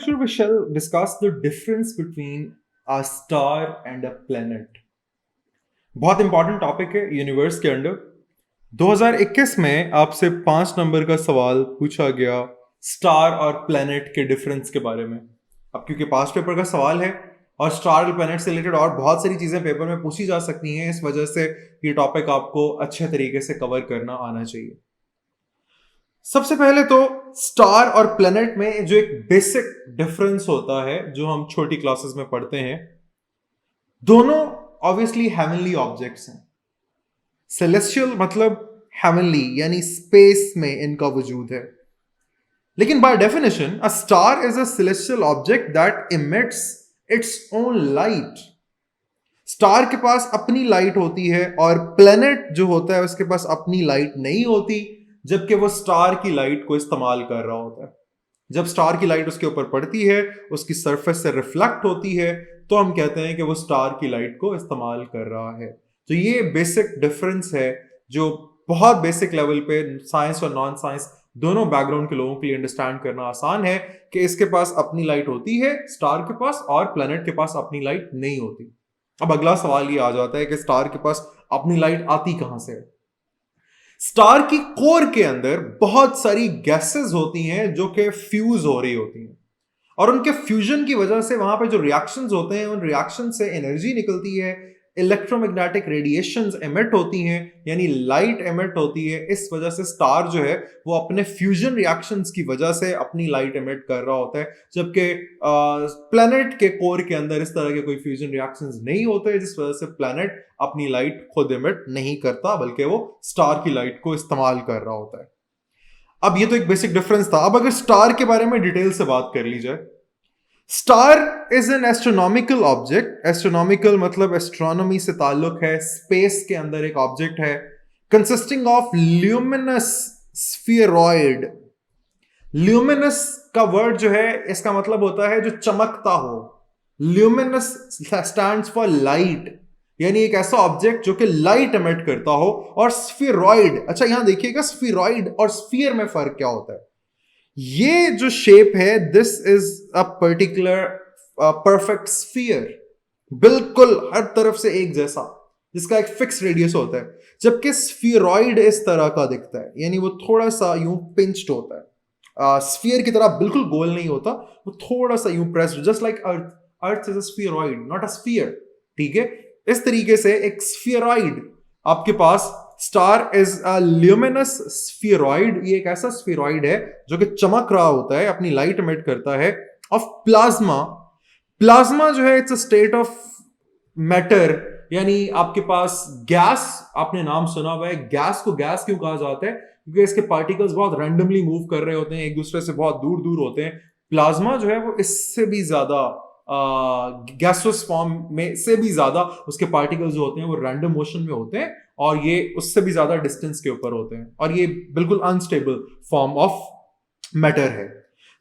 lecture, we shall discuss the difference between a star and a planet. बहुत important topic है universe के under. 2021 में आपसे 5 number का सवाल पूछा गया स्टार और प्लेनेट के डिफरेंस के बारे में। अब क्योंकि पास्ट पेपर का सवाल है और स्टार और प्लेनेट से रिलेटेड और बहुत सारी चीजें पेपर में पूछी जा सकती हैं, इस वजह से ये टॉपिक आपको अच्छे तरीके से कवर करना आना चाहिए। सबसे पहले तो स्टार और प्लेनेट में जो एक बेसिक डिफरेंस होता है जो हम छोटी क्लासेस में पढ़ते हैं, दोनों ऑब्वियसली हेवनली ऑब्जेक्ट्स हैं। सेलेस्टियल मतलब हेवनली यानी स्पेस में इनका वजूद है, लेकिन by definition a star is a celestial object that emits its own light. Star के पास अपनी लाइट होती है और प्लेनेट जो होता है उसके पास अपनी लाइट नहीं होती, जबकि वो स्टार की लाइट को इस्तेमाल कर रहा होता है। जब स्टार की लाइट उसके ऊपर पड़ती है, उसकी सरफेस से रिफ्लेक्ट होती है, तो हम कहते हैं कि वो स्टार की लाइट को इस्तेमाल कर रहा है। तो ये बेसिक डिफरेंस है जो बहुत बेसिक लेवल पे साइंस और नॉन साइंस दोनों बैकग्राउंड के लोगों के लिए अंडरस्टैंड करना आसान है कि इसके पास अपनी लाइट होती है स्टार के पास, और प्लेनेट के पास अपनी लाइट नहीं होती। अब अगला सवाल ये आ जाता है कि स्टार के पास अपनी लाइट आती कहां से है। स्टार की कोर के अंदर बहुत सारी गैसेस होती हैं जो कि फ्यूज हो रही होती हैं, और उनके फ्यूजन की वजह से वहां पे जो रिएक्शंस होते हैं उन रिएक्शन से एनर्जी निकलती है, इलेक्ट्रोमैग्नेटिक रेडिएशंस एमिट होती हैं, यानी लाइट एमिट होती है। इस वजह से स्टार जो है वो अपने फ्यूजन रिएक्शंस की वजह से अपनी लाइट एमिट कर रहा होता है, जबकि प्लैनेट के कोर के अंदर इस तरह के कोई फ्यूजन रिएक्शंस नहीं होते, जिस वजह से प्लैनेट अपनी लाइट खुद एमिट नहीं करता बल्कि वो स्टार की लाइट को इस्तेमाल कर रहा होता है। अब ये तो एक बेसिक डिफरेंस था। अब अगर स्टार के बारे में डिटेल से बात कर ली जाए, star is an astronomical object. Astronomical मतलब एस्ट्रोनॉमी से ताल्लुक है, स्पेस के अंदर एक ऑब्जेक्ट है, कंसिस्टिंग ऑफ ल्यूमिनस स्फीयरॉइड। ल्यूमिनस का वर्ड जो है इसका मतलब होता है जो चमकता हो। ल्यूमिनस स्टैंड्स फॉर लाइट, यानी एक ऐसा ऑब्जेक्ट जो कि लाइट एमिट करता हो। और स्फीरॉइड, अच्छा यहां देखिएगा स्फीरॉइड और स्फीयर में फर्क क्या होता है। ये जो शेप है, this is a particular perfect sphere, बिल्कुल हर तरफ से एक जैसा, जिसका एक फिक्स रेडियस होता है। जबकि स्फीरॉइड इस तरह का दिखता है, यानी वो थोड़ा सा यूं पिंच्ड होता है। स्फीयर की तरह बिल्कुल गोल नहीं होता, वो थोड़ा सा यूं pressed, just like earth. Earth is a spheroid not a sphere, ठीक है। इस तरीके से एक स्फीरॉइड आपके पास, star is a luminous spheroid. ये एक ऐसा स्फीरॉइड है जो कि चमक रहा होता है, अपनी लाइट एमिट करता है, ऑफ प्लाज्मा। प्लाज्मा जो है it's a state of matter, यानी आपके पास गैस, आपने नाम सुना हुआ है। गैस को गैस क्यों कहा जाता है? क्योंकि इसके पार्टिकल्स बहुत रैंडमली मूव कर रहे होते हैं, एक दूसरे से बहुत दूर दूर होते हैं। प्लाज्मा जो है वो इससे भी ज्यादा गैसोस फॉर्म में से भी ज्यादा उसके पार्टिकल्स जो होते हैं वो रैंडम मोशन में होते हैं, और ये उससे भी ज्यादा डिस्टेंस के ऊपर होते हैं, और ये बिल्कुल अनस्टेबल फॉर्म ऑफ मैटर है।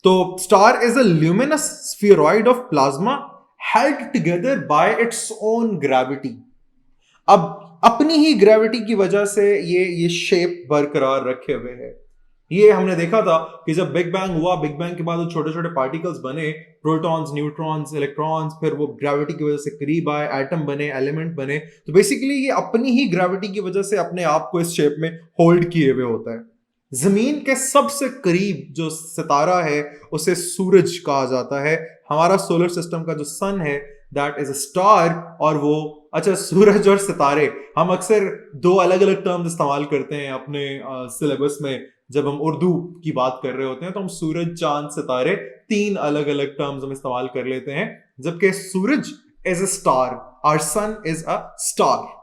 तो star is a luminous spheroid of plasma held together by its own gravity. अब अपनी ही ग्रेविटी की वजह से ये शेप बरकरार रखे हुए है। ये हमने देखा था कि जब बिग बैंग हुआ, बिग बैंग के बाद छोटे छोटे पार्टिकल्स बने, प्रोटॉन्स, न्यूट्रॉन्स, इलेक्ट्रॉन्स, फिर वो ग्रेविटी की वजह से करीब आए, एटम बने, एलिमेंट बने। तो बेसिकली ये अपनी ही ग्रेविटी की वजह से अपने आप को इस शेप में होल्ड किए हुए होता है। जमीन के सबसे करीब जो सितारा है उसे सूरज कहा जाता है। हमारा सोलर सिस्टम का जो सन है दैट इज अ स्टार, और वो, अच्छा सूरज और सितारे, हम अक्सर दो अलग अलग टर्म्स इस्तेमाल करते हैं अपने सिलेबस में। जब हम उर्दू की बात कर रहे होते हैं तो हम सूरज, चांद, सितारे, तीन अलग अलग टर्म्स हम इस्तेमाल कर लेते हैं, जबकि सूरज is a star, our sun is a star.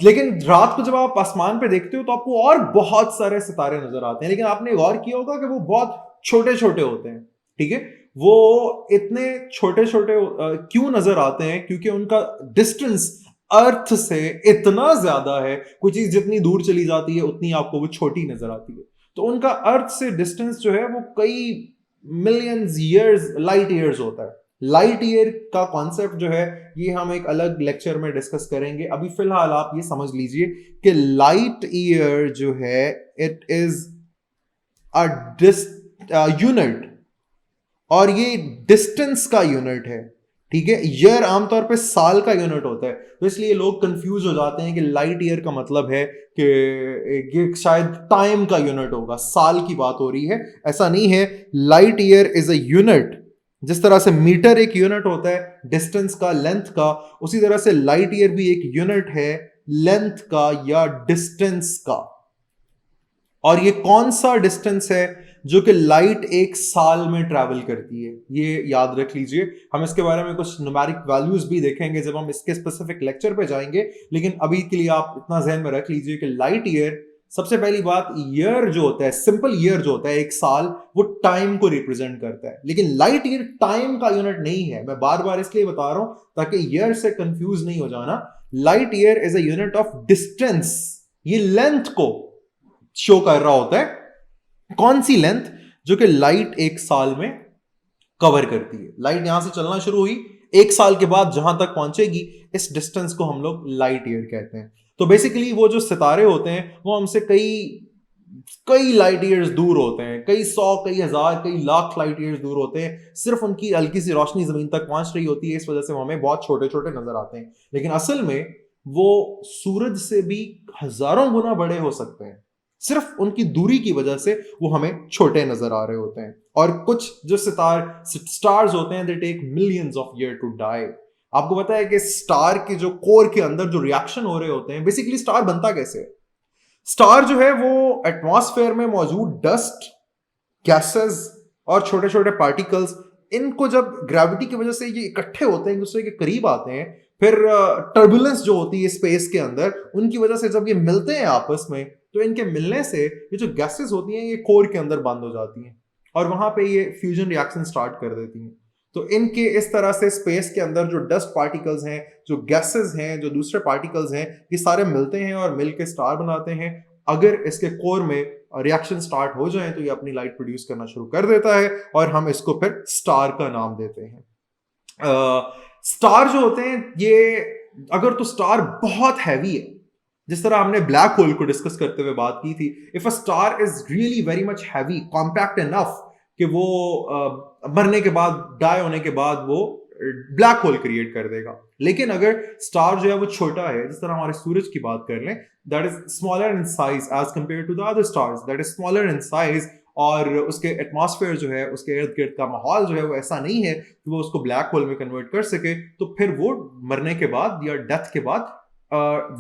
लेकिन रात को जब आप आसमान पे देखते हो तो आपको और बहुत सारे सितारे नजर आते हैं, लेकिन आपने गौर किया होगा कि वो बहुत छोटे छोटे होते हैं, ठीक है। वो इतने छोटे छोटे क्यों नजर आते हैं? क्योंकि उनका डिस्टेंस अर्थ से इतना ज्यादा है, कोई चीज जितनी दूर चली जाती है उतनी आपको वो छोटी नजर आती है। तो उनका अर्थ से डिस्टेंस जो है वो कई मिलियंस ईयर्स, लाइट ईयर्स होता है। लाइट ईयर का कॉन्सेप्ट जो है ये हम एक अलग लेक्चर में डिस्कस करेंगे। अभी फिलहाल आप ये समझ लीजिए कि लाइट ईयर जो है इट इज अ यूनिट और ये डिस्टेंस का यूनिट है, ठीक है। ईयर आमतौर पे साल का यूनिट होता है, तो इसलिए लोग कंफ्यूज हो जाते हैं कि लाइट ईयर का मतलब है कि ये शायद टाइम का यूनिट होगा, साल की बात हो रही है। ऐसा नहीं है। Light year is a unit. जिस तरह से मीटर एक यूनिट होता है डिस्टेंस का, लेंथ का, उसी तरह से लाइट ईयर भी एक यूनिट है लेंथ का या डिस्टेंस का। और ये कौन सा डिस्टेंस है जो कि लाइट एक साल में ट्रैवल करती है, ये याद रख लीजिए। हम इसके बारे में कुछ न्यूमेरिक वैल्यूज भी देखेंगे जब हम इसके स्पेसिफिक लेक्चर पे जाएंगे, लेकिन अभी के लिए आप इतना ज़हन में रख लीजिए कि लाइट ईयर, सबसे पहली बात, ईयर जो होता है, सिंपल ईयर जो होता है एक साल, वो टाइम को रिप्रेजेंट करता है। लेकिन लाइट ईयर टाइम का यूनिट नहीं है। मैं बार बार इसलिए बता रहा हूं ताकि ईयर से कंफ्यूज नहीं हो जाना। Light year is a unit of distance. ये लेंथ को शो कर रहा होता है। कौन सी लेंथ? जो कि लाइट एक साल में कवर करती है। लाइट यहां से चलना शुरू हुई, एक साल के बाद जहां तक पहुंचेगी, इस डिस्टेंस को हम लोग लाइट ईयर कहते हैं। तो बेसिकली वो जो सितारे होते हैं वो हमसे कई कई लाइट ईयर्स दूर होते हैं, कई सौ, कई हजार, कई लाख लाइट ईयर्स दूर होते हैं। सिर्फ उनकी हल्की सी रोशनी जमीन तक पहुंच रही होती है, इस वजह से वो हमें बहुत छोटे छोटे नजर आते हैं। लेकिन असल में वो सूरज से भी हजारों गुना बड़े हो सकते हैं। सिर्फ उनकी दूरी की वजह से वो हमें छोटे नजर आ रहे होते हैं। और कुछ जो स्टार्स होते हैं, they take millions of year to die. आपको पता है कि स्टार के जो कोर के अंदर जो रिएक्शन हो रहे होते हैं, बेसिकली स्टार बनता कैसे है? स्टार जो है वो एटमॉस्फेयर में मौजूद डस्ट, गैसेस और छोटे छोटे पार्टिकल्स, इनको जब ग्रेविटी की वजह से ये इकट्ठे होते हैं, एक दूसरे के करीब आते हैं, फिर टर्बुलेंस जो होती है स्पेस के अंदर, उनकी वजह से जब ये मिलते हैं आपस में, तो इनके मिलने से ये जो गैसेस होती हैं ये कोर के अंदर बंद हो जाती हैं और वहां पे ये फ्यूजन रिएक्शन स्टार्ट कर देती हैं। तो इनके इस तरह से स्पेस के अंदर जो डस्ट पार्टिकल्स हैं, जो गैसेस हैं, जो दूसरे पार्टिकल्स हैं, ये सारे मिलते हैं और मिलके स्टार बनाते हैं। अगर इसके कोर में रिएक्शन स्टार्ट हो जाए तो ये अपनी लाइट प्रोड्यूस करना शुरू कर देता है और हम इसको फिर स्टार का नाम देते हैं। स्टार जो होते हैं ये, अगर तो स्टार बहुत हैवी है, जिस तरह हमने ब्लैक होल को डिस्कस करते हुए बात की थी, if a star is really very much heavy, compact enough कि वो मरने के बाद, डाई होने के बाद वो ब्लैक होल क्रिएट कर देगा। लेकिन अगर स्टार जो है वो छोटा है, जिस तरह हमारे सूरज की बात कर लें, that is smaller in size as compare to the other stars, that is smaller in size, और उसके एटमॉस्फेयर जो है, उसके इर्द गिर्द का माहौल जो है वो ऐसा नहीं है कि वो उसको ब्लैक होल में कन्वर्ट कर सके, तो फिर वो मरने के बाद या डेथ के बाद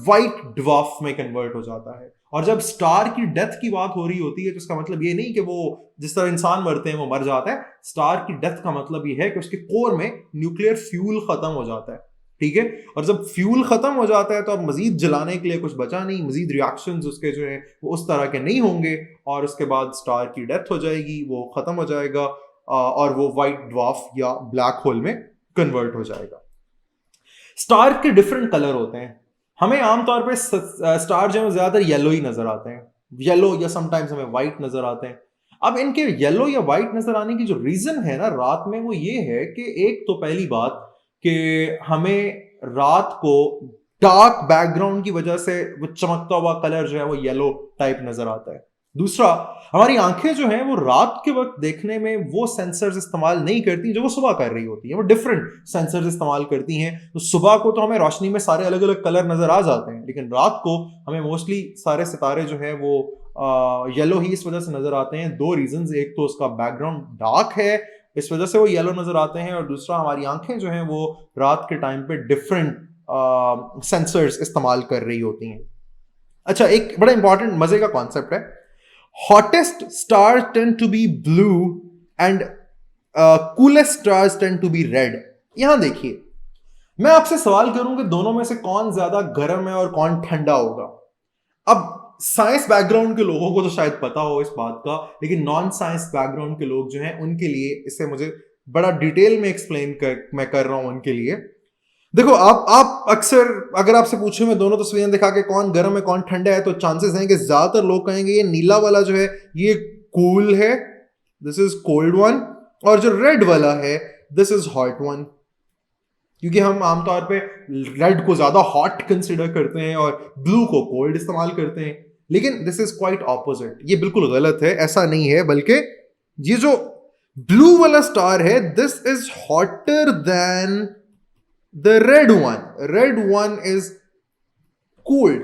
वाइट ड्वार्फ में कन्वर्ट हो जाता है। और जब स्टार की डेथ की बात हो रही होती है तो इसका मतलब ये नहीं कि वो जिस तरह इंसान मरते हैं वो मर जाता है। स्टार की डेथ का मतलब ये है कि उसके कोर में न्यूक्लियर फ्यूल खत्म हो जाता है, ठीक है। और जब फ्यूल खत्म हो जाता है तो अब मजीद जलाने के लिए कुछ बचा नहीं, मजीद रिएक्शंस उसके जो है वो उस तरह के नहीं होंगे और उसके बाद स्टार की डेथ हो जाएगी, वो खत्म हो जाएगा और वो वाइट ड्वार्फ या ब्लैक होल में कन्वर्ट हो जाएगा। स्टार के डिफरेंट कलर होते हैं। हमें आमतौर पे स्टार जो है ज्यादातर येलो ही नजर आते हैं, येलो या समटाइम्स हमें व्हाइट नजर आते हैं। अब इनके येलो या व्हाइट नजर आने की जो रीजन है ना रात में, वो ये है कि एक तो पहली बात कि हमें रात को डार्क बैकग्राउंड की वजह से वो चमकता हुआ कलर जो है वो येलो टाइप नजर आता है। दूसरा, हमारी आंखें जो हैं वो रात के वक्त देखने में वो सेंसर्स इस्तेमाल नहीं करती जो वो सुबह कर रही होती हैं, वो डिफरेंट सेंसर्स इस्तेमाल करती हैं। तो सुबह को तो हमें रोशनी में सारे अलग अलग कलर नजर आ जाते हैं, लेकिन रात को हमें मोस्टली सारे सितारे जो हैं वो येलो ही इस वजह से नजर आते हैं। दो रीजंस, एक तो उसका बैकग्राउंड डार्क है, इस वजह से वो येलो नजर आते हैं, और दूसरा हमारी आंखें जो हैं वो रात के टाइम पे डिफरेंट सेंसर्स इस्तेमाल कर रही होती हैं। अच्छा, एक बड़ा इंपॉर्टेंट मजे का कॉन्सेप्ट है, hottest stars tend to be blue and coolest stars tend to be red। यहां देखिए, मैं आपसे सवाल करूं कि दोनों में से कौन ज्यादा गर्म है और कौन ठंडा होगा। अब साइंस बैकग्राउंड के लोगों को तो शायद पता हो इस बात का, लेकिन नॉन साइंस बैकग्राउंड के लोग जो हैं उनके लिए इसे मुझे बड़ा डिटेल में एक्सप्लेन मैं कर रहा हूं उनके लिए। देखो, आप अक्सर अगर आपसे पूछूं मैं दोनों तस्वीरें दिखा के कौन गर्म है कौन ठंडा है, तो चांसेस हैं कि ज्यादातर लोग कहेंगे ये नीला वाला जो है ये कूल है, दिस इज कोल्ड वन, और जो रेड वाला है दिस इज हॉट वन। क्योंकि हम आमतौर पे रेड को ज्यादा हॉट कंसिडर करते हैं और ब्लू को कोल्ड इस्तेमाल करते हैं, लेकिन दिस इज क्वाइट ऑपोजिट। ये बिल्कुल गलत है, ऐसा नहीं है, बल्कि ये जो ब्लू वाला स्टार है, this is hotter then the red one. Red one is cooled,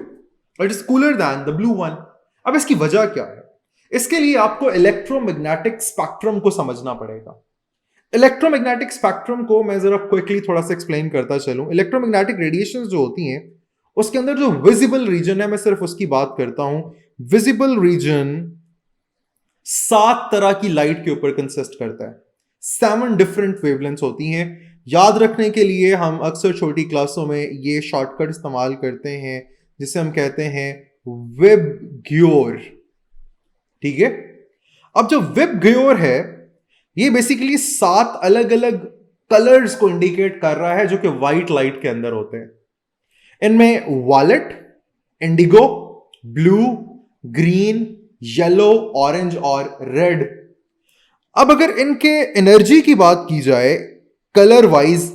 it is cooler than the blue one. अब इसकी वजह क्या है? इसके लिए आपको इलेक्ट्रोमैग्नेटिक स्पेक्ट्रम को समझना पड़ेगा. इलेक्ट्रोमैग्नेटिक स्पेक्ट्रम को मैं जरा क्विकली थोड़ा सा एक्सप्लेन करता चलूं. इलेक्ट्रोमैग्नेटिक रेडिएशंस जो होती हैं उसके अंदर जो विजिबल रीजन है, मैं सिर्फ उसकी बात करता हूं. विजिबल रीजन 7 तरह की लाइट के ऊपर कंसिस्ट करता है. 7 डिफरेंट वेवलेंथ्स होती हैं. याद रखने के लिए हम अक्सर छोटी क्लासों में ये शॉर्टकट इस्तेमाल करते हैं जिसे हम कहते हैं विबग्योर. ठीक है. अब जो विबग्योर है ये बेसिकली 7 अलग अलग कलर्स को इंडिकेट कर रहा है जो कि व्हाइट लाइट के अंदर होते हैं. इनमें violet, indigo, blue, green, yellow, orange और रेड. अब अगर इनके एनर्जी की बात की जाए कलर वाइज,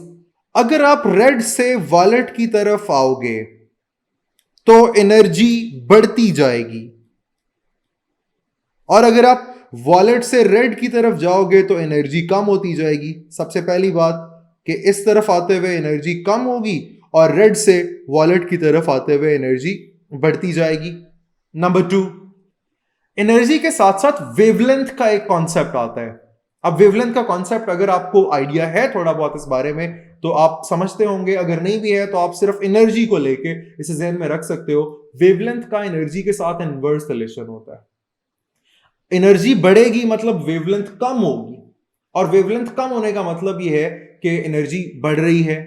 अगर आप रेड से वायलेट की तरफ आओगे तो एनर्जी बढ़ती जाएगी, और अगर आप वॉलेट से रेड की तरफ जाओगे तो एनर्जी कम होती जाएगी. सबसे पहली बात कि इस तरफ आते हुए एनर्जी कम होगी और रेड से वॉलेट की तरफ आते हुए एनर्जी बढ़ती जाएगी. नंबर 2, एनर्जी के साथ साथ वेवलेंथ का एक कॉन्सेप्ट आता है. अब वेवलेंथ का कॉन्सेप्ट अगर आपको आइडिया है थोड़ा बहुत इस बारे में तो आप समझते होंगे, अगर नहीं भी है तो आप सिर्फ एनर्जी को लेके इसे ध्यान में रख सकते हो. वेवलेंथ का एनर्जी के साथ इनवर्स रिलेशन होता है. एनर्जी बढ़ेगी मतलब वेवलेंथ कम होगी, और वेवलेंथ कम होने का मतलब यह है कि एनर्जी बढ़ रही है.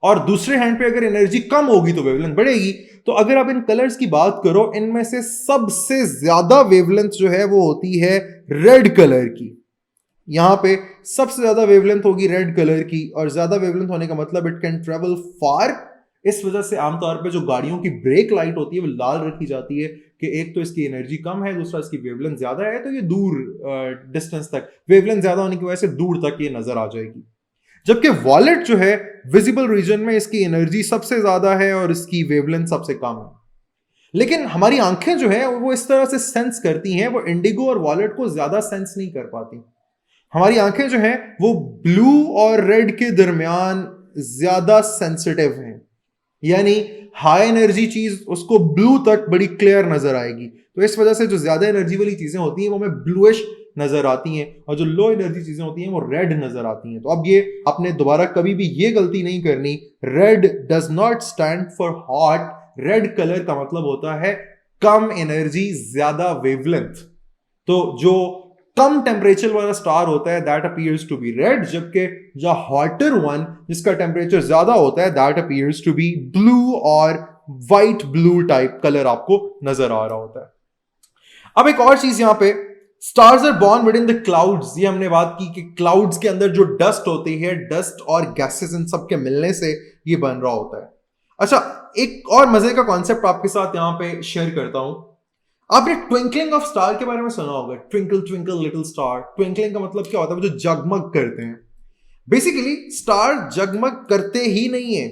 और दूसरे हैंड पे अगर एनर्जी कम होगी तो वेवलेंथ बढ़ेगी. तो अगर आप इन कलर्स की बात करो, इनमें से सबसे ज्यादा वेवलेंथ जो है वो होती है रेड कलर की. यहां पे सबसे ज्यादा वेवलेंथ होगी रेड कलर की, और ज्यादा वेवलेंथ होने का मतलब इट कैन ट्रेवल फार. इस वजह से आमतौर पे जो गाड़ियों की ब्रेक लाइट होती है वो लाल रखी जाती है कि एक तो इसकी एनर्जी कम है, दूसरा इसकी वेवलेंथ ज्यादा है, तो ये दूर डिस्टेंस तक, वेवलेंथ ज्यादा होने की वजह से दूर तक ये नजर आ जाएगी. जबकि वॉलेट जो है विजिबल रीजन में इसकी एनर्जी सबसे ज्यादा है और इसकी वेवलेंथ सबसे कम है. लेकिन हमारी आंखें जो है वो इस तरह से सेंस करती हैं, वो इंडिगो और वॉलेट को ज्यादा सेंस नहीं कर पाती. हमारी आंखें जो हैं वो ब्लू और रेड के दरमियान ज्यादा सेंसिटिव हैं, यानी हाई एनर्जी चीज उसको ब्लू तक बड़ी क्लियर नजर आएगी. तो इस वजह से जो ज्यादा एनर्जी वाली चीजें होती हैं वो हमें ब्लूइश नजर आती हैं, और जो लो एनर्जी चीजें होती हैं वो रेड नजर आती हैं. तो अब ये आपने दोबारा कभी भी ये गलती नहीं करनी. Red does not stand for hot. Red colour का मतलब होता है कम एनर्जी, ज्यादा वेवलेंथ. तो जो कम टेम्परेचर वाला स्टार होता है that appears to be red, जबकि जो हॉटर वन जिसका टेम्परेचर ज्यादा होता है that appears to be blue और व्हाइट ब्लू टाइप कलर आपको नजर आ रहा होता है. अब एक और चीज यहां पे, stars are born within the clouds. ये हमने बात की कि क्लाउड्स के अंदर जो डस्ट होती है, डस्ट और गैसेस इन सब के मिलने से ये बन रहा होता है. अच्छा, एक और मजे का कॉन्सेप्ट आपके साथ यहां पे शेयर करता हूं. आपने ट्विंकलिंग ऑफ स्टार के बारे में सुना होगा. Twinkle twinkle little star. Twinkling का मतलब क्या होता है? वो जो जगमग करते हैं. बेसिकली स्टार जगमग करते ही नहीं है.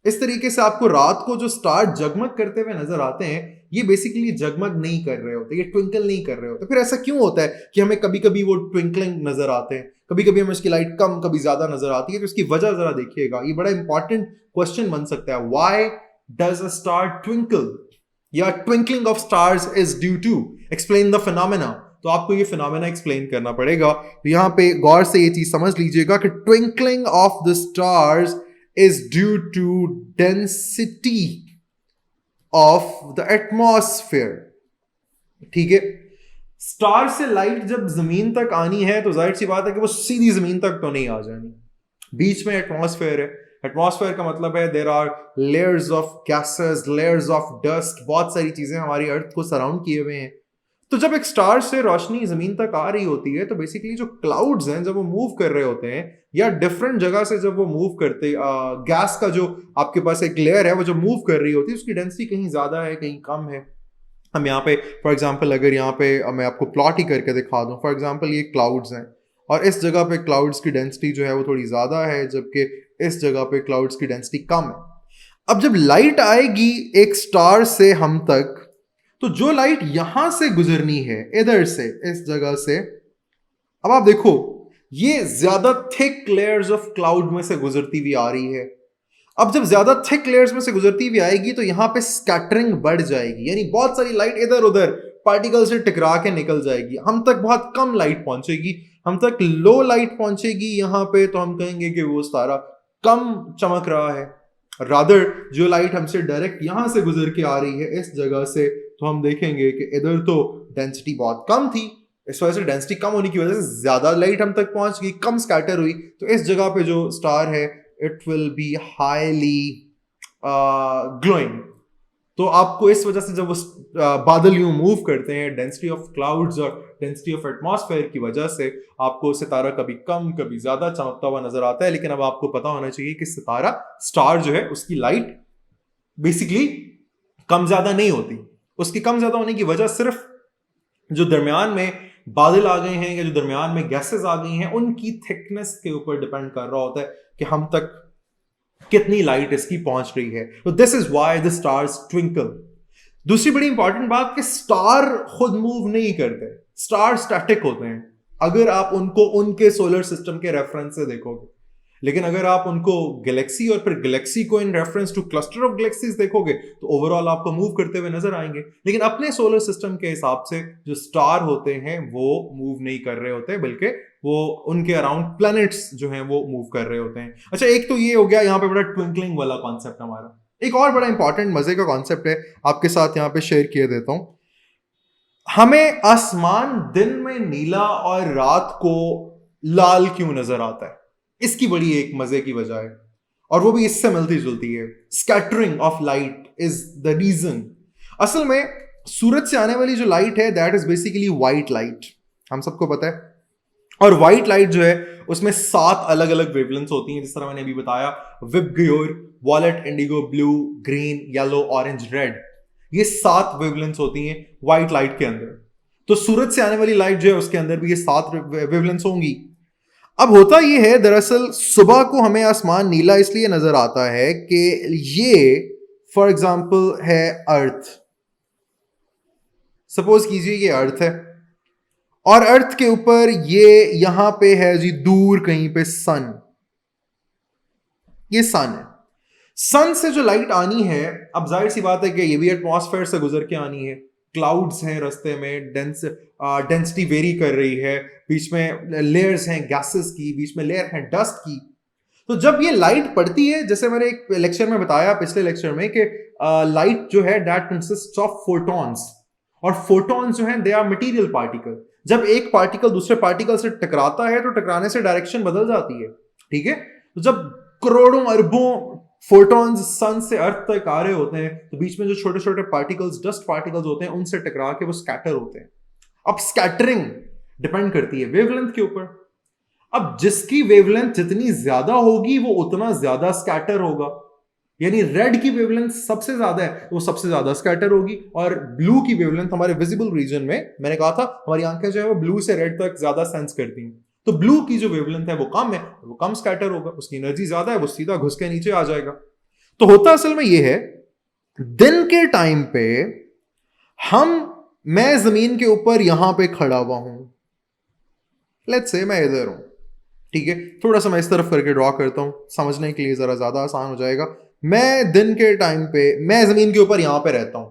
इस तरीके से आपको रात को जो स्टार जगमग करते हुए नजर आते हैं, ये बेसिकली जगमग नहीं कर रहे होते, ये ट्विंकल नहीं कर रहे होते. फिर ऐसा क्यों होता है कि हमें कभी कभी वो ट्विंकलिंग नजर आते हैं, कभी कभी हमें उसकी लाइट कम कभी ज्यादा नजर आती है? तो इसकी वजह जरा देखिएगा. ये बड़ा इंपॉर्टेंट क्वेश्चन बन सकता है. Why does a star twinkle, या twinkling of stars is due to, explain the phenomena. तो आपको ये फिनोमेना एक्सप्लेन करना पड़ेगा. तो यहां पे गौर से ये चीज समझ लीजिएगा कि twinkling of the stars is due to density of the atmosphere. ठीक है. स्टार से लाइट जब जमीन तक आनी है तो जाहिर सी बात है कि वो सीधी जमीन तक तो नहीं आ जानी. बीच में एटमॉस्फेयर है. एटमॉस्फेयर का मतलब है there are layers of gases, layers of dust, बहुत सारी चीजें हमारी अर्थ को सराउंड किए हुए हैं. तो जब एक स्टार से रोशनी जमीन तक आ रही होती है तो बेसिकली जो क्लाउड्स हैं जब वो मूव कर रहे होते हैं, या डिफरेंट जगह से जब वो मूव करते, गैस का जो आपके पास एक लेयर है वो जो मूव कर रही होती है उसकी डेंसिटी कहीं ज्यादा है कहीं कम है. हम यहाँ पे फॉर एग्जांपल, अगर यहाँ पे मैं आपको प्लॉट ही करके दिखा दूं, फॉर एग्जांपल ये क्लाउड्स हैं और इस जगह पे क्लाउड्स की डेंसिटी जो है वो थोड़ी ज्यादा है, जबकि इस जगह पे क्लाउड्स की डेंसिटी कम है. अब जब लाइट आएगी एक स्टार से हम तक, तो जो लाइट यहां से गुजरनी है इधर से, इस जगह से, अब आप देखो ये ज्यादा थिक लेयर्स ऑफ क्लाउड में से गुजरती हुई आ रही है। अब जब ज्यादा थिक लेयर्स में से गुजरती हुई आएगी तो यहां पे स्कैटरिंग बढ़ जाएगी, यानी बहुत सारी लाइट इधर उधर पार्टिकल से टकरा के निकल जाएगी, हम तक बहुत कम लाइट पहुंचेगी, हम तक लो लाइट पहुंचेगी यहां पे, तो हम कहेंगे कि वो तारा कम चमक रहा है। रादर जो लाइट हमसे डायरेक्ट यहां से गुजर के आ रही है इस जगह से, तो हम देखेंगे कि इधर तो डेंसिटी बहुत कम थी, इस वजह से डेंसिटी कम होने की वजह से ज्यादा लाइट हम तक पहुंच गई, कम स्कैटर हुई, तो इस जगह पे जो स्टार है it will be highly glowing. तो आपको इस वजह से जब वो बादल यूं मूव करते हैं डेंसिटी ऑफ क्लाउड्स और डेंसिटी ऑफ एटमॉस्फेयर की वजह से, आपको सितारा कभी कम कभी ज्यादा चमकता हुआ नजर आता है। लेकिन अब आपको पता होना चाहिए कि सितारा स्टार जो है उसकी लाइट बेसिकली कम ज्यादा नहीं होती, उसकी कम ज्यादा होने की वजह सिर्फ जो दरमियान में बादल आ गए हैं या जो दरमियान में गैसेस आ गई हैं उनकी थिकनेस के ऊपर डिपेंड कर रहा होता है कि हम तक कितनी लाइट इसकी पहुंच रही है। तो this is why the stars twinkle. दूसरी बड़ी इंपॉर्टेंट बात कि स्टार खुद मूव नहीं करते, स्टार स्टैटिक होते हैं अगर आप उनको उनके सोलर सिस्टम के रेफरेंस से देखोगे। लेकिन अगर आप उनको गैलेक्सी और फिर गैलेक्सी को in reference two cluster of galaxies देखोगे तो ओवरऑल आपको मूव करते हुए नजर आएंगे। लेकिन अपने सोलर सिस्टम के हिसाब से जो स्टार होते हैं वो मूव नहीं कर रहे होते, बल्कि वो उनके अराउंड प्लैनेट्स जो हैं वो मूव कर रहे होते हैं। अच्छा, एक तो ये हो गया यहाँ पे बड़ा ट्विंकलिंग वाला कॉन्सेप्ट हमारा। एक और बड़ा इंपॉर्टेंट मजे का कॉन्सेप्ट है, आपके साथ यहाँ पे शेयर किए देता हूं। हमें आसमान दिन में नीला और रात को लाल क्यों नजर आता है, इसकी बड़ी एक मजे की वजह है, और वो भी इससे मिलती जुलती है। Scattering of light is the reason. असल में सूरज से आने वाली जो लाइट है that is basically white light, हम सबको पता है। और व्हाइट लाइट जो है उसमें 7 अलग अलग वेवलेंथ्स होती हैं, जिस तरह मैंने अभी बताया, VIBGYOR, wallet, Indigo, blue, green, yellow, orange, red, ये 7 वेवलेंथ्स होती हैं व्हाइट लाइट के अंदर। तो सूरज से आने वाली लाइट जो है उसके अंदर भी ये 7 वेवलेंथ्स होंगी। अब होता यह है, दरअसल सुबह को हमें आसमान नीला इसलिए नजर आता है कि ये फॉर एग्जाम्पल है अर्थ। सपोज कीजिए ये अर्थ है और अर्थ के ऊपर ये यहां पे है जी दूर कहीं पे सन, ये सन है। सन से जो लाइट आनी है, अब जाहिर सी बात है कि ये भी एटमॉस्फेयर से गुजर के आनी है, क्लाउड्स हैं रास्ते में, डेंसिटी वेरी कर रही है, बीच में लेयर्स हैं गैसेस की, बीच में लेयर है डस्ट की। तो जब ये लाइट पड़ती है, जैसे मैंने एक लेक्चर में बताया पिछले लेक्चर में कि लाइट जो है दैट कंसिस्ट ऑफ फोटॉन्स, और फोटॉन्स जो हैं दे आर मटेरियल पार्टिकल। जब एक पार्टिकल दूसरे पार्टिकल से टकराता है तो टकराने से डायरेक्शन बदल जाती है, ठीक है। तो जब करोड़ों अरबों फोटॉन्स सन से अर्थ तक आ रहे होते हैं तो बीच में जो छोटे छोटे पार्टिकल्स, डस्ट पार्टिकल्स होते हैं, उनसे टकरा के वो स्कैटर होते हैं। अब स्कैटरिंग डिपेंड करती है वेवलेंथ के ऊपर। अब जिसकी वेवलेंथ जितनी ज्यादा होगी वो उतना ज्यादा स्कैटर होगा, यानी रेड की वेवलेंथ सबसे ज्यादा है तो वो सबसे ज्यादा स्कैटर होगी, और ब्लू की वेवलेंथ हमारे विजिबल रीजन में, मैंने कहा था हमारी आंखें जो है वो ब्लू से रेड तक ज्यादा सेंस करती हैं, तो ब्लू की जो वेवलेंथ है वो कम है, वो कम स्कैटर होगा, उसकी एनर्जी ज्यादा है, वो सीधा घुस के नीचे आ जाएगा। तो होता असल में ये है, दिन के टाइम पे मैं जमीन के ऊपर यहां पे खड़ा हुआ हूं, लेट्स से मैं इधर हूं, ठीक है। थोड़ा सा मैं इस तरफ करके ड्रॉ करता हूं समझने के लिए, जरा ज्यादा आसान हो जाएगा। मैं दिन के टाइम पे मैं जमीन के ऊपर यहां पे रहता हूं,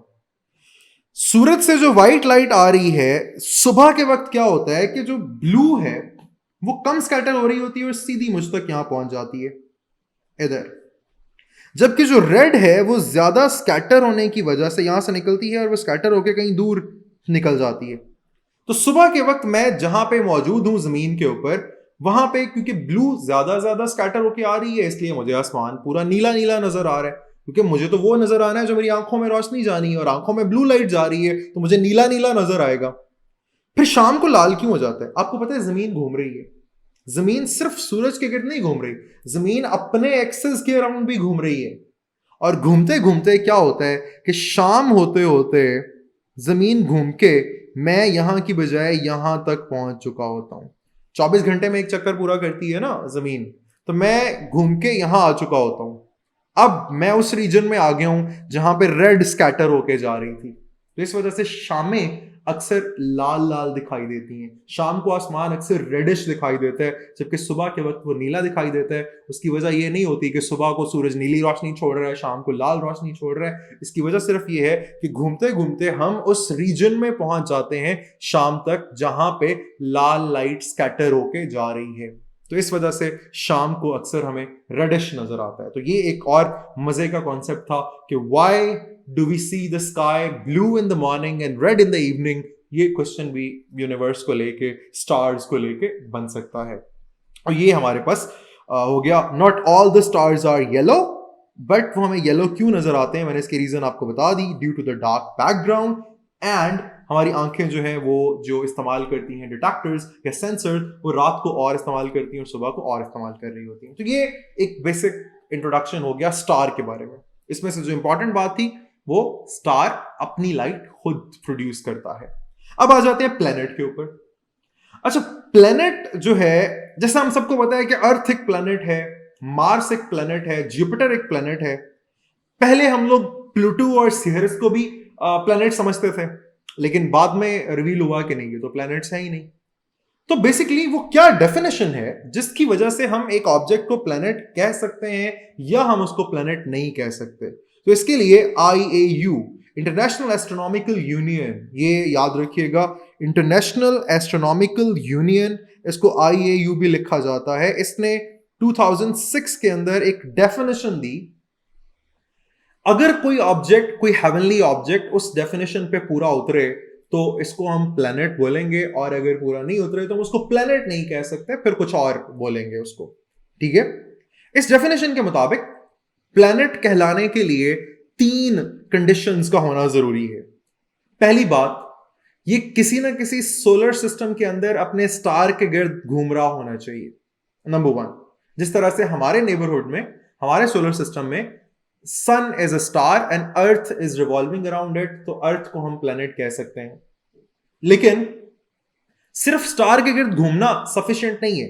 सूरज से जो व्हाइट लाइट आ रही है सुबह के वक्त, क्या होता है कि जो ब्लू है वो कम स्कैटर हो रही होती है और सीधी मुझ तक यहां पहुंच जाती है इधर, जबकि जो रेड है वो ज्यादा स्कैटर होने की वजह से यहां से निकलती है और वो स्कैटर होकर कहीं दूर निकल जाती है। तो सुबह के वक्त मैं जहां पे मौजूद हूं जमीन के ऊपर, वहां पे क्योंकि ब्लू ज्यादा स्कैटर होकर आ रही है, इसलिए मुझे आसमान पूरा नीला नीला नजर आ रहा है, क्योंकि मुझे तो वो नजर आना है जो मेरी आंखों में रोशनी जानी है, और आंखों में ब्लू लाइट जा रही है तो मुझे नीला नीला नजर आएगा। फिर शाम को लाल क्यों हो जाता है? आपको पता है जमीन घूम रही है, जमीन सिर्फ सूरज के गिर्द नहीं घूम रही, जमीन अपने एक्सिस के अराउंड भी घूम रही है, और घूमते घूमते क्या होता है कि शाम होते होते जमीन घूम के मैं यहां की बजाय यहां तक पहुंच चुका होता हूं। 24 घंटे में एक चक्कर पूरा करती है ना जमीन, तो मैं घूम के यहां आ चुका होता हूं। अब मैं उस रीजन में आ गया हूं जहां पे रेड स्कैटर होके जा रही थी, तो इस वजह से शामें अक्सर लाल लाल दिखाई देती हैं। शाम को आसमान अक्सर रेडिश दिखाई देता है, जबकि सुबह के वक्त वो नीला दिखाई देता है। उसकी वजह ये नहीं होती कि सुबह को सूरज नीली रोशनी छोड़ रहा है, शाम को लाल रोशनी छोड़ रहा है। इसकी वजह सिर्फ ये है कि घूमते घूमते हम उस रीजन में पहुंच जाते हैं शाम तक जहां पे लाल लाइट स्कैटर होके जा रही है। तो इस वजह से शाम को अक्सर हमें रेडिश नजर आता है। तो ये एक और मजे का कॉन्सेप्ट था कि why do we see the sky blue in the morning and red in the evening. ये क्वेश्चन भी यूनिवर्स को लेके, स्टार्स को लेके बन सकता है। और ये हमारे पास हो गया, not all the stars are yellow, but वो हमें येलो क्यों नजर आते हैं मैंने इसकी रीजन आपको बता दी, due to the dark background and हमारी आंखें जो हैं वो जो इस्तेमाल करती हैं डिटेक्टर्स या सेंसर्स, वो रात को और इस्तेमाल करती हैं और सुबह को और इस्तेमाल कर रही होती हैं। तो ये एक बेसिक इंट्रोडक्शन हो गया स्टार के बारे में। इसमें से जो इंपॉर्टेंट बात थी वो स्टार अपनी लाइट खुद प्रोड्यूस करता है। अब आ जाते हैं प्लेनेट के ऊपर। अच्छा, प्लेनेट जो है, जैसा हम सबको पता है कि अर्थ एक प्लेनेट है, मार्स एक प्लेनेट है, जुपिटर एक प्लेनेट है। पहले हम लोग प्लूटो और सियरस को भी प्लेनेट समझते थे, लेकिन बाद में रिवील हुआ कि नहीं, ये तो प्लैनेट्स है ही नहीं। तो बेसिकली वो क्या डेफिनेशन है जिसकी वजह से हम एक ऑब्जेक्ट को प्लैनेट कह सकते हैं या हम उसको प्लैनेट नहीं कह सकते। तो इसके लिए IAU, इंटरनेशनल एस्ट्रोनॉमिकल यूनियन, ये याद रखिएगा, इंटरनेशनल एस्ट्रोनॉमिकल यूनियन, इसको IAU भी लिखा जाता है। इसने 2006 के अंदर एक डेफिनेशन दी। अगर कोई ऑब्जेक्ट, कोई हेवनली ऑब्जेक्ट उस डेफिनेशन पे पूरा उतरे तो इसको हम प्लैनेट बोलेंगे, और अगर पूरा नहीं उतरे तो हम उसको प्लैनेट नहीं कह सकते, फिर कुछ और बोलेंगे उसको। ठीक है, इस डेफिनेशन के मुताबिक प्लैनेट कहलाने के लिए 3 कंडीशंस का होना जरूरी है। पहली बात, ये किसी ना किसी सोलर सिस्टम के अंदर अपने स्टार के गिर्द घूम रहा होना चाहिए। नंबर 1, जिस तरह से हमारे नेबरहुड में, हमारे सोलर सिस्टम में sun is a star and earth is revolving around it, तो अर्थ को हम प्लैनेट कह सकते हैं। लेकिन सिर्फ स्टार के गिर्द घूमना सफिशिएंट नहीं है।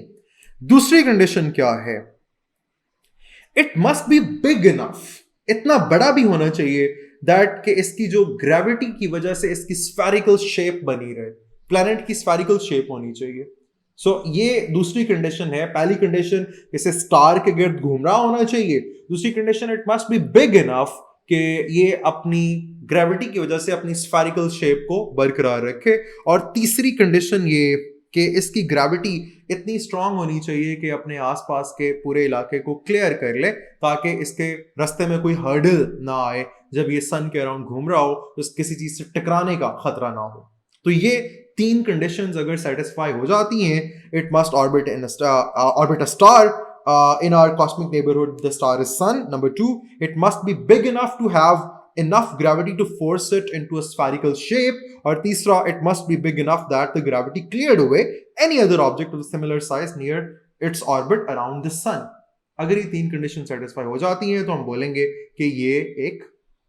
दूसरी कंडीशन क्या है? It must be big enough, इतना बड़ा भी होना चाहिए दैट कि इसकी जो ग्रेविटी की वजह से इसकी स्फेरिकल शेप बनी रहे। प्लैनेट की स्फेरिकल शेप होनी चाहिए। ये दूसरी कंडीशन है। पहली कंडीशन, इसे स्टार के गिर्द घूम रहा होना चाहिए। दूसरी condition, it must be big enough कि ये अपनी ग्रेविटी की वजह से अपनी स्फेरिकल शेप को बरकरार रखे। और तीसरी कंडीशन ये कि इसकी ग्रेविटी इतनी स्ट्रांग होनी चाहिए कि अपने आसपास के पूरे इलाके को क्लियर कर ले, ताकि इसके रास्ते में कोई हर्डल ना आए जब ये सन के अराउंड घूम रहा हो, तो किसी चीज से टकराने का खतरा ना हो। तो ये 3 कंडीशंस अगर सेटिस्फाई हो जाती हैं, it must orbit a star in our cosmic neighborhood. The star is sun. Number 2, it must be big enough to have enough gravity to force it into a spherical shape. और तीसरा, it must be big enough that the gravity cleared away any other object of a similar size near its orbit around the sun. अगर ये 3 condition satisfy हो जाती हैं तो हम बोलेंगे कि ये एक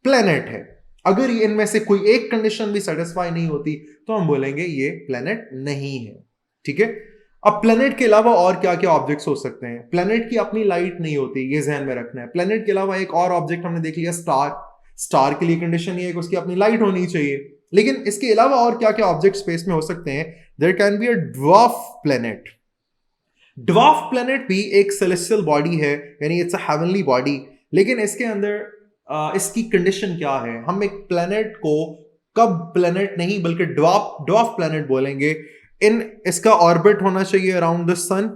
प्लेनेट है। अगर ये इनमें से कोई एक कंडीशन भी सेटिस्फाई नहीं होती तो हम बोलेंगे ये प्लेनेट नहीं है। ठीक है, अब प्लेनेट के अलावा और क्या क्या ऑब्जेक्ट्स हो सकते हैं? प्लेनेट की अपनी लाइट नहीं होती, ये ध्यान में रखना है। प्लेनेट के अलावा एक और ऑब्जेक्ट हमने देख लिया, स्टार। स्टार के लिए कंडीशन ये है कि उसकी अपनी लाइट होनी चाहिए। लेकिन इसके अलावा और क्या क्या ऑब्जेक्ट स्पेस में हो सकते हैं? There can be a dwarf planet. Dwarf planet भी एक सेलेस्टियल बॉडी है, यानी इट्स अ हेवनली बॉडी। लेकिन इसके अंदर इसकी कंडीशन क्या है? हम एक प्लेनेट को कब प्लेनेट नहीं बल्कि ड्वार्फ प्लेनेट बोलेंगे। इसका ऑर्बिट होना चाहिए अराउंड द सन,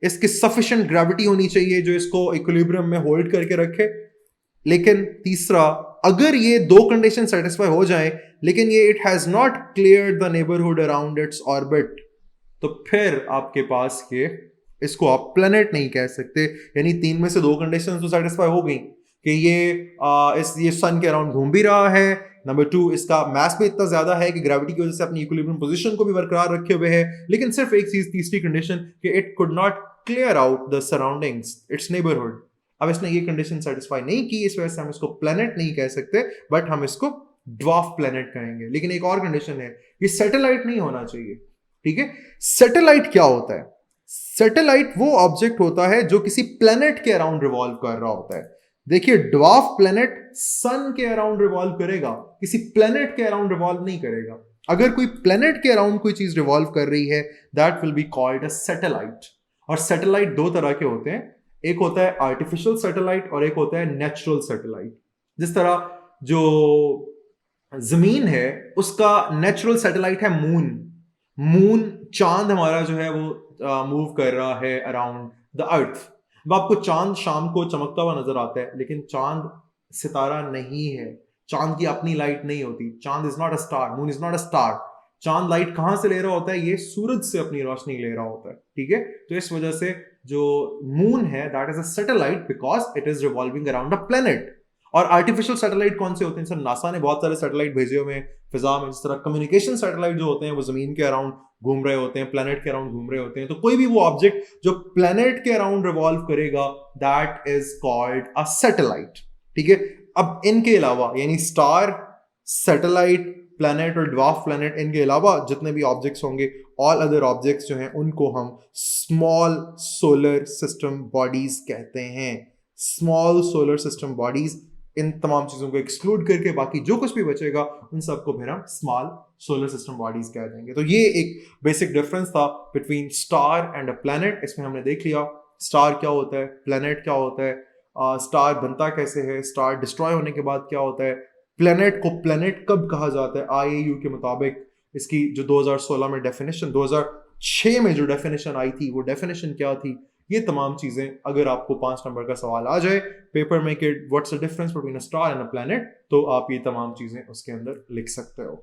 इसकी सफिशिएंट ग्रेविटी होनी चाहिए जो इसको इक्विलिब्रियम में होल्ड करके रखे। लेकिन तीसरा, अगर ये 2 कंडीशन सेटिस्फाई हो जाएं लेकिन ये it has not cleared the neighbourhood around its orbit, तो फिर आपके पास ये, इसको आप प्लेनेट नहीं कह सकते। यानी 3 में से 2 कंडीशन तो सेटिस्फाई हो गई कि ये सन के अराउंड घूम भी रहा है। नंबर 2, इसका मास भी इतना ज्यादा है कि ग्रेविटी की वजह से अपनी इक्विलिब्रियम पोजीशन को भी बरकरार रखे हुए है। लेकिन सिर्फ एक चीज, तीसरी कंडीशन, कि it could not clear out the surroundings, it's neighbourhood. अब इसने ये कंडीशन सेटिस्फाई नहीं की, इस वजह से हम इसको प्लेनेट नहीं कह सकते, बट हम इसको ड्वार्फ प्लेनेट कहेंगे। लेकिन एक और कंडीशन है, ये सैटेलाइट नहीं होना चाहिए। ठीक है, सैटेलाइट क्या होता है? सैटेलाइट वो ऑब्जेक्ट होता है जो किसी प्लेनेट के अराउंड रिवॉल्व कर रहा होता है। देखिए, ड्वार्फ प्लेनेट सन के अराउंड रिवॉल्व करेगा, किसी प्लेनेट के अराउंड रिवॉल्व नहीं करेगा। अगर कोई प्लेनेट के अराउंड कोई चीज रिवॉल्व कर रही है, that will be called a satellite. और सैटेलाइट दो तरह के होते हैं, एक होता है आर्टिफिशियल सैटेलाइट और एक होता है नेचुरल सैटेलाइट। जिस तरह जो जमीन है उसका नेचुरल सैटेलाइट है मून। मून, चांद हमारा जो है वो मूव कर रहा है अराउंड द अर्थ। अब आपको चांद शाम को चमकता हुआ नजर आता है, लेकिन चांद सितारा नहीं है, चांद की अपनी लाइट नहीं होती। चांद is not a star, moon is not a star. चांद लाइट कहां से ले रहा होता है? ये सूरज से अपनी रोशनी ले रहा होता है, ठीक है। तो इस वजह से जो मून है that is a satellite because it is revolving around a planet. और आर्टिफिशियल सैटेलाइट कौन से होते हैं? सर नासा ने बहुत सारे सैटेलाइट भेजे हुए हैं फिजा में। जिस तरह कम्युनिकेशन सैटेलाइट जो होते हैं वो जमीन के अराउंड घूम रहे होते हैं, प्लेनेट के अराउंड घूम रहे होते हैं। तो कोई भी वो ऑब्जेक्ट जो प्लेनेट के अराउंड रिवॉल्व करेगा that is called a satellite, ठीक है। अब इनके अलावा यानी स्टार, सैटेलाइट, प्लेनेट और ड्वार्फ प्लेनेट, इनके अलावा जितने भी ऑब्जेक्ट्स होंगे, ऑल अदर ऑब्जेक्ट्स जो हैं उनको हम स्मॉल सोलर सिस्टम बॉडीज कहते हैं। स्मॉल सोलर सिस्टम बॉडीज, इन तमाम चीजों को एक्सक्लूड करके बाकी जो कुछ भी बचेगा उन सबको फिर हम स्मॉल सोलर सिस्टम बॉडीज कह देंगे। तो ये एक बेसिक डिफरेंस था between star and a planet. इसमें हमने देख लिया स्टार क्या होता है, प्लेनेट क्या होता है, स्टार बनता कैसे है, स्टार डिस्ट्रॉय होने के बाद क्या होता है, प्लेनेट को प्लेनेट कब कहा जाता है आईएयू के मुताबिक। इसकी जो 2016 में डेफिनेशन, 2006 में जो डेफिनेशन आई थी वो डेफिनेशन क्या थी, ये तमाम चीजें अगर आपको 5 नंबर का सवाल आ जाए पेपर में कि what's the difference between a star and a planet, तो आप ये तमाम चीजें उसके अंदर लिख सकते हो।